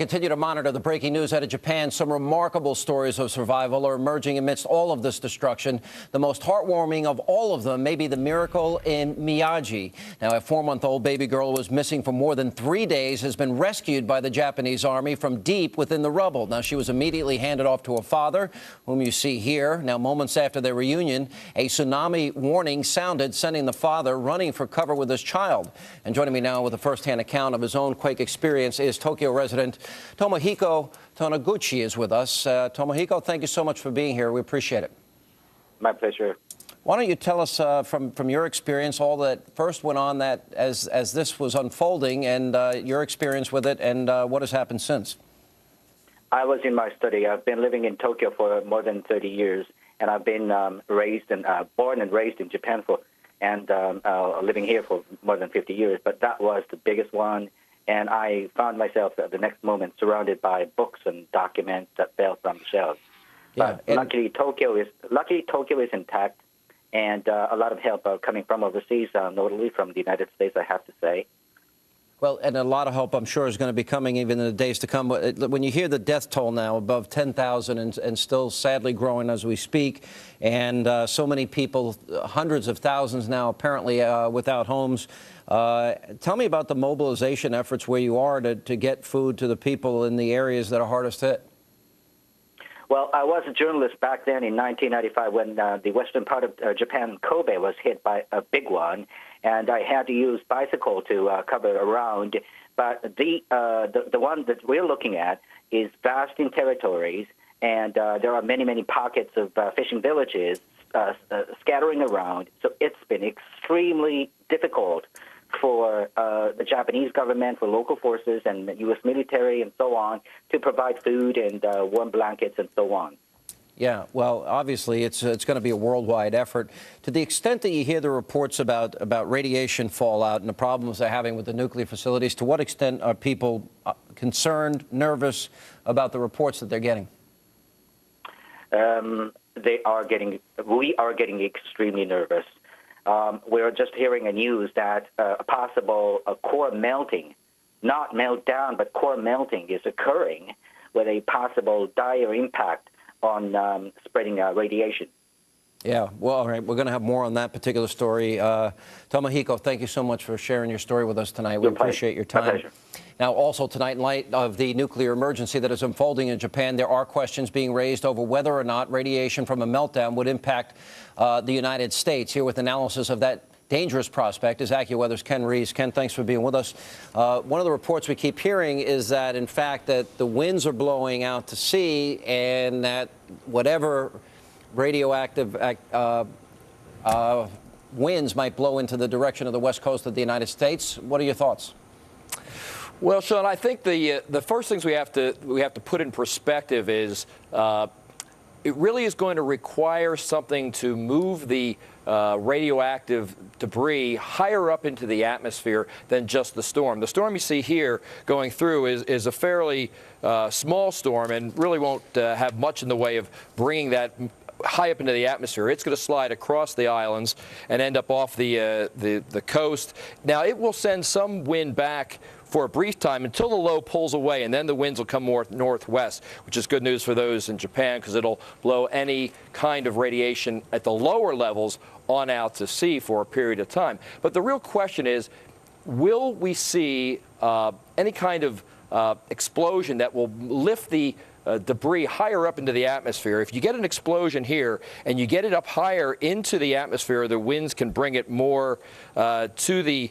continue to monitor the breaking news out of Japan. Some remarkable stories of survival are emerging amidst all of this destruction. The most heartwarming of all of them may be the miracle in Miyagi. Now, a 4-month-old baby girl who was missing for more than 3 days has been rescued by the Japanese army from deep within the rubble. Now, she was immediately handed off to her father, whom you see here. Now, moments after their reunion, a tsunami warning sounded, sending the father running for cover with his child. And joining me now with a first-hand account of his own quake experience is Tokyo resident Tomohiko Taniguchi is with us. Tomohiko, thank you so much for being here. We appreciate it. My pleasure. Why don't you tell us from your experience all that first went on that as this was unfolding and your experience with it and what has happened since? I was in my study. I've been living in Tokyo for more than 30 years, and I've been born and raised in Japan and living here for more than 50 years. But that was the biggest one. And I found myself at the next moment surrounded by books and documents that fell from the shelves. Yeah, but luckily Tokyo is intact, and a lot of help coming from overseas, notably from the United States, I have to say. Well, and a lot of help, I'm sure, is going to be coming even in the days to come. When you hear the death toll now above 10,000 and still sadly growing as we speak, and so many people, hundreds of thousands now apparently without homes, tell me about the mobilization efforts where you are to get food to the people in the areas that are hardest hit. Well, I was a journalist back then in 1995 when the western part of Japan, Kobe, was hit by a big one, and I had to use bicycle to cover around. But the one that we're looking at is vast in territories, and there are many, many pockets of fishing villages scattering around. So it's been extremely difficult for the Japanese government, for local forces and the U.S. military and so on to provide food and warm blankets and so on. Yeah, well, obviously it's going to be a worldwide effort. To the extent that you hear the reports about radiation fallout and the problems they're having with the nuclear facilities, to what extent are people concerned, nervous about the reports that they're getting? We are getting extremely nervous. We're just hearing a news that a possible core melting, not meltdown, but core melting is occurring with a possible dire impact on spreading radiation. Yeah, well, all right, we're going to have more on that particular story. Tomohiko, thank you so much for sharing your story with us tonight. We appreciate your time. My pleasure. Now, also tonight, in light of the nuclear emergency that is unfolding in Japan, there are questions being raised over whether or not radiation from a meltdown would impact the United States. Here with analysis of that dangerous prospect is AccuWeather's Ken Rees. Ken, thanks for being with us. One of the reports we keep hearing is that, in fact, that the winds are blowing out to sea and that whatever radioactive winds might blow into the direction of the west coast of the United States. What are your thoughts? Well, Sean, I think the first things we have to put in perspective is it really is going to require something to move the radioactive debris higher up into the atmosphere than just the storm. The storm you see here going through is a fairly small storm and really won't have much in the way of bringing that high up into the atmosphere. It's going to slide across the islands and end up off the coast. Now, it will send some wind back for a brief time until the low pulls away, and then the winds will come more northwest, which is good news for those in Japan because it'll blow any kind of radiation at the lower levels on out to sea for a period of time. But the real question is, will we see any kind of explosion that will lift the debris higher up into the atmosphere? If you get an explosion here and you get it up higher into the atmosphere, the winds can bring it more to the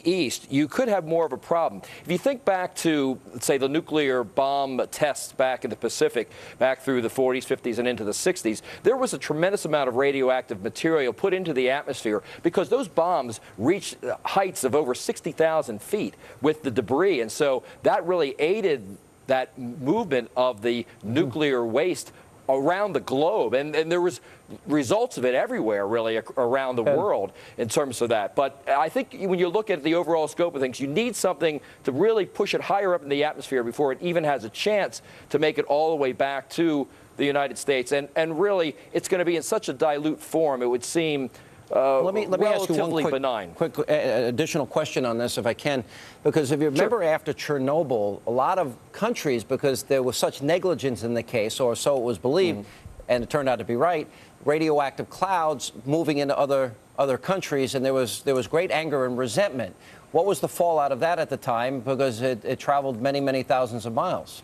east, you could have more of a problem. If you think back to, let's say, the nuclear bomb tests back in the Pacific, back through the 40s, 50s, and into the 60s, there was a tremendous amount of radioactive material put into the atmosphere because those bombs reached heights of over 60,000 feet with the debris. And so that really aided that movement of the nuclear waste around the globe, and there was results of it everywhere, really, around the world in terms of that. But I think when you look at the overall scope of things, you need something to really push it higher up in the atmosphere before it even has a chance to make it all the way back to the United States. And really, it's going to be in such a dilute form, it would seem Let me ask you one benign. quick additional question on this, if I can, because if you remember after Chernobyl, a lot of countries, because there was such negligence in the case, or so it was believed, and it turned out to be right, radioactive clouds moving into other countries, and there was great anger and resentment. What was the fallout of that at the time? Because it traveled many, many thousands of miles.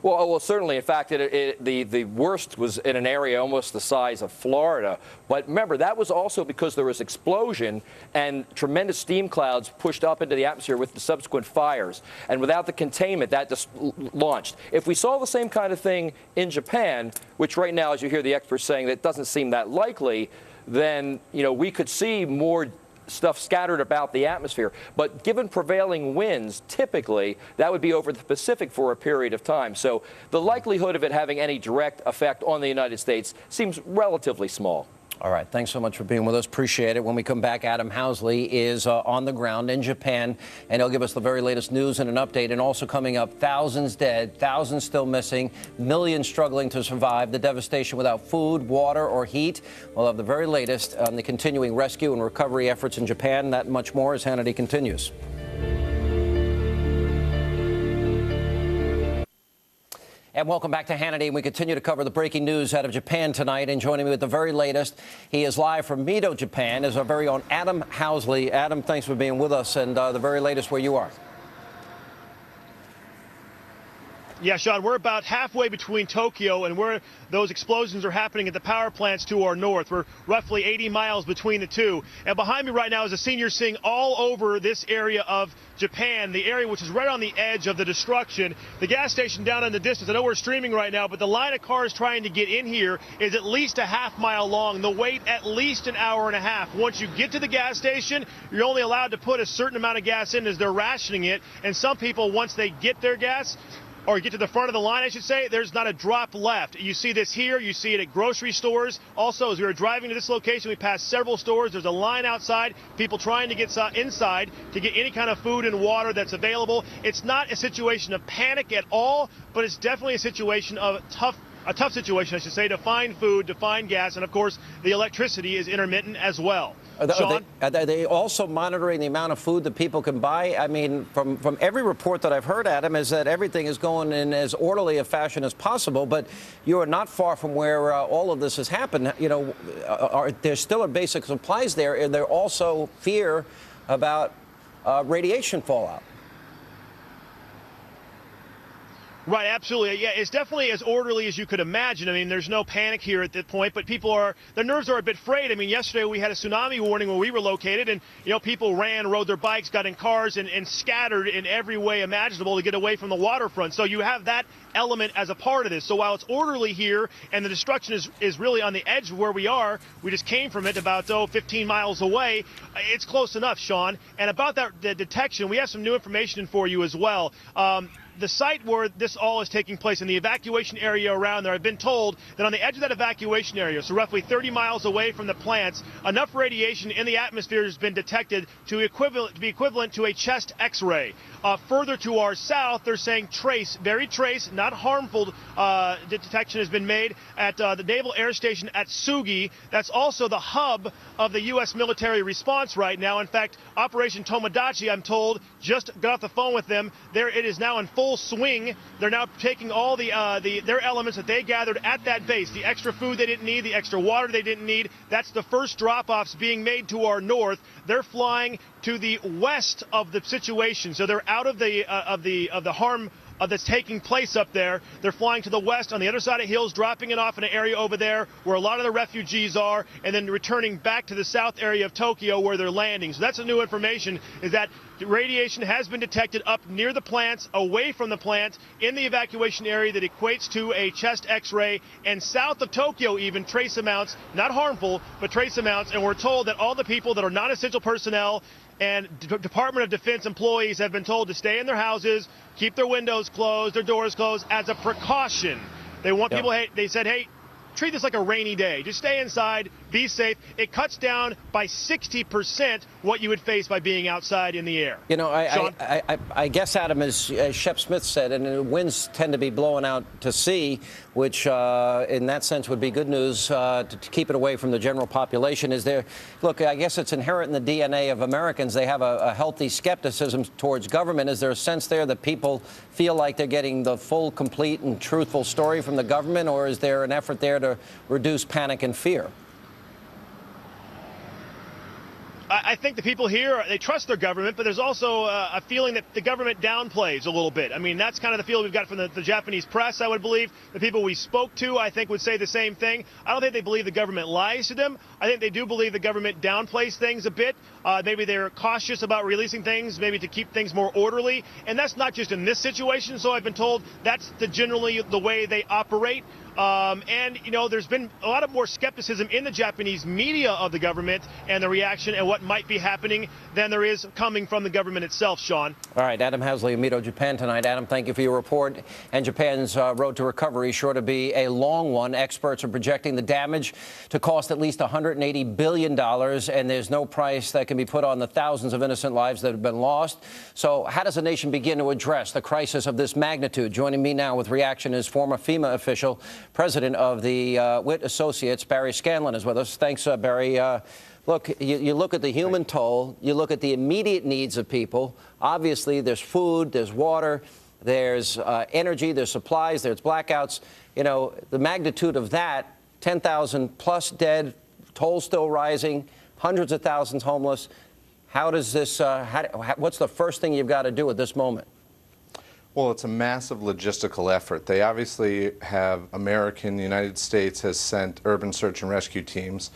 Well, certainly. In fact, the worst was in an area almost the size of Florida. But remember, that was also because there was explosion and tremendous steam clouds pushed up into the atmosphere with the subsequent fires. And without the containment, that just launched. If we saw the same kind of thing in Japan, which right now, as you hear the experts saying, that doesn't seem that likely, then we could see more stuff scattered about the atmosphere. But given prevailing winds, typically, that would be over the Pacific for a period of time. So the likelihood of it having any direct effect on the United States seems relatively small. All right. Thanks so much for being with us. Appreciate it. When we come back, Adam Housley is on the ground in Japan, and he'll give us the very latest news and an update. And also coming up, thousands dead, thousands still missing, millions struggling to survive, the devastation without food, water, or heat. We'll have the very latest on the continuing rescue and recovery efforts in Japan. That and much more as Hannity continues. And welcome back to Hannity. And we continue to cover the breaking news out of Japan tonight. And joining me with the very latest, he is live from Mito, Japan, is our very own Adam Housley. Adam, thanks for being with us. And the very latest where you are. Yeah, Sean, we're about halfway between Tokyo and where those explosions are happening at the power plants to our north. We're roughly 80 miles between the two. And behind me right now is a scene you're seeing all over this area of Japan, the area which is right on the edge of the destruction. The gas station down in the distance, I know we're streaming right now, but the line of cars trying to get in here is at least a half-mile long. The wait at least an hour and a half. Once you get to the gas station, you're only allowed to put a certain amount of gas in as they're rationing it. And some people, once they get their gas, or get to the front of the line, I should say, there's not a drop left. You see this here. You see it at grocery stores. Also, as we were driving to this location, we passed several stores. There's a line outside, people trying to get inside to get any kind of food and water that's available. It's not a situation of panic at all, but it's definitely a situation of a tough situation, I should say, to find food, to find gas, and, of course, the electricity is intermittent as well. Sean? Are they also monitoring the amount of food that people can buy? I mean, from every report that I've heard, Adam, is that everything is going in as orderly a fashion as possible, but you are not far from where all of this has happened. There's still a basic supplies there, and there also fear about radiation fallout. Right, absolutely. Yeah, it's definitely as orderly as you could imagine. I mean, there's no panic here at this point, but their nerves are a bit frayed. I mean, yesterday we had a tsunami warning where we were located, and, people rode their bikes, got in cars, and scattered in every way imaginable to get away from the waterfront. So you have that element as a part of this. So while it's orderly here and the destruction is really on the edge of where we are, we just came from it about 15 miles away. It's close enough, Sean. And about the detection, we have some new information for you as well. The site where this all is taking place in the evacuation area around there, I've been told that on the edge of that evacuation area, so roughly 30 miles away from the plants, enough radiation in the atmosphere has been detected to be equivalent to a chest X-ray. Further to our south, they're saying very trace, not harmful detection has been made at the Naval Air Station at Sugi. That's also the hub of the U.S. military response right now. In fact, Operation Tomodachi, I'm told, just got off the phone with them. It is now in full swing. They're now taking all their elements that they gathered at that base, the extra food they didn't need, the extra water they didn't need. That's the first drop-offs being made to our north. They're flying to the west of the situation, so they're out of the harm that's taking place up there. They're flying to the west on the other side of hills, dropping it off in an area over there where a lot of the refugees are, and then returning back to the south area of Tokyo where they're landing. So that's the new information, is that radiation has been detected up near the plants, away from the plant, in the evacuation area that equates to a chest X-ray, and south of Tokyo even trace amounts, not harmful, but trace amounts. And we're told that all the people that are non-essential personnel and Department of Defense employees have been told to stay in their houses, keep their windows closed, their doors closed, as a precaution. They want people, they said, hey, treat this like a rainy day. Just stay inside, be safe. It cuts down by 60% what you would face by being outside in the air. You know, I guess, Adam, as Shep Smith said, and the winds tend to be blowing out to sea, which in that sense would be good news to keep it away from the general population. Is there, look, I guess it's inherent in the DNA of Americans. They have a healthy skepticism towards government. Is there a sense there that people feel like they're getting the full, complete, and truthful story from the government, or is there an effort there to reduce panic and fear? I think the people here, they trust their government, but there's also a feeling that the government downplays a little bit. I mean, that's kind of the feel we've got from the Japanese press, I would believe. The people we spoke to, I think, would say the same thing. I don't think they believe the government lies to them. I think they do believe the government downplays things a bit. Maybe they're cautious about releasing things, maybe to keep things more orderly. And that's not just in this situation, so I've been told that's generally the way they operate. And, you know, there's been a lot of more skepticism in the Japanese media of the government and the reaction and what might be happening than there is coming from the government itself, Sean. All right, Adam Hasley, Mito, Japan tonight. Adam, thank you for your report. And Japan's road to recovery is sure to be a long one. Experts are projecting the damage to cost at least $180 billion, and there's no price that can be put on the thousands of innocent lives that have been lost. So how does a nation begin to address the crisis of this magnitude? Joining me now with reaction is former FEMA official, president of the Witt Associates, Barry Scanlon, is with us. Thanks, Barry. Look, you look at the human toll, you look at the immediate needs of people. Obviously, there's food, there's water, there's energy, there's supplies, there's blackouts. You know, the magnitude of that, 10,000 plus dead, toll still rising, hundreds of thousands homeless. How does this, what's the first thing you've got to do at this moment? Well, it's a massive logistical effort. They obviously have the United States has sent urban search and rescue teams.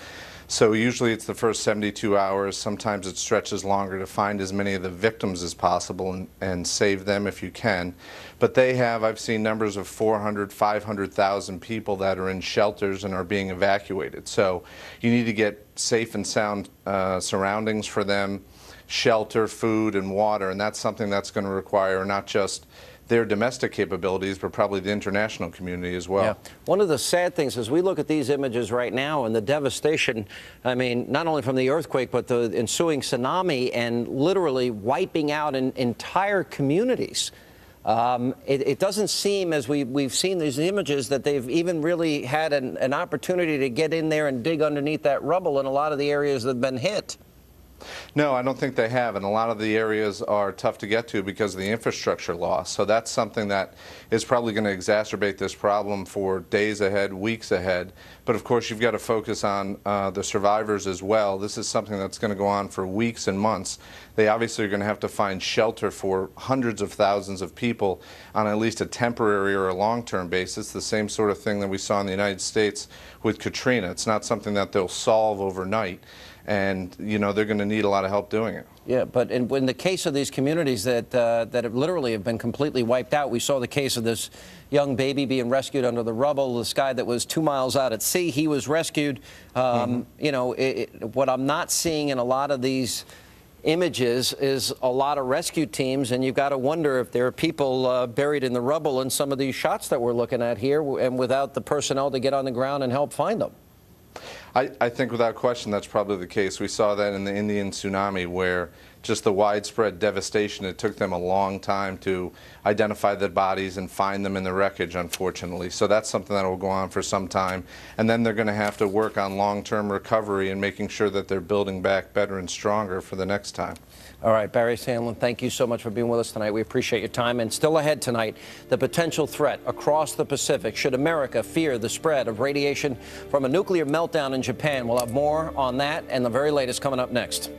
So usually it's the first 72 hours. Sometimes it stretches longer to find as many of the victims as possible and save them if you can. But they have, I've seen numbers of 400, 500,000 people that are in shelters and are being evacuated. So you need to get safe and sound surroundings for them, shelter, food, and water. And that's something that's going to require not just their domestic capabilities, but probably the international community as well. Yeah. One of the sad things is we look at these images right now and the devastation, I mean, not only from the earthquake, but the ensuing tsunami and literally wiping out entire communities. It doesn't seem, as we've seen these images, that they've even really had an opportunity to get in there and dig underneath that rubble in a lot of the areas that have been hit. No, I don't think they have, and a lot of the areas are tough to get to because of the infrastructure loss. So that's something that is probably going to exacerbate this problem for days ahead, weeks ahead. But of course, you've got to focus on the survivors as well. This is something that's going to go on for weeks and months. They obviously are going to have to find shelter for hundreds of thousands of people on at least a temporary or a long-term basis, the same sort of thing that we saw in the United States with Katrina. It's not something that they'll solve overnight. And, you know, they're going to need a lot of help doing it. Yeah, but in the case of these communities that have literally have been completely wiped out, we saw the case of this young baby being rescued under the rubble, this guy that was 2 miles out at sea, he was rescued. You know, what I'm not seeing in a lot of these images is a lot of rescue teams, and you've got to wonder if there are people buried in the rubble in some of these shots that we're looking at here, and without the personnel to get on the ground and help find them. I think without question that's probably the case. We saw that in the Indian tsunami where just the widespread devastation, it took them a long time to identify the bodies and find them in the wreckage, unfortunately. So that's something that will go on for some time. And then they're going to have to work on long-term recovery and making sure that they're building back better and stronger for the next time. All right, Barry Scanlon, thank you so much for being with us tonight. We appreciate your time. And still ahead tonight, the potential threat across the Pacific. Should America fear the spread of radiation from a nuclear meltdown in Japan? We'll have more on that and the very latest coming up next.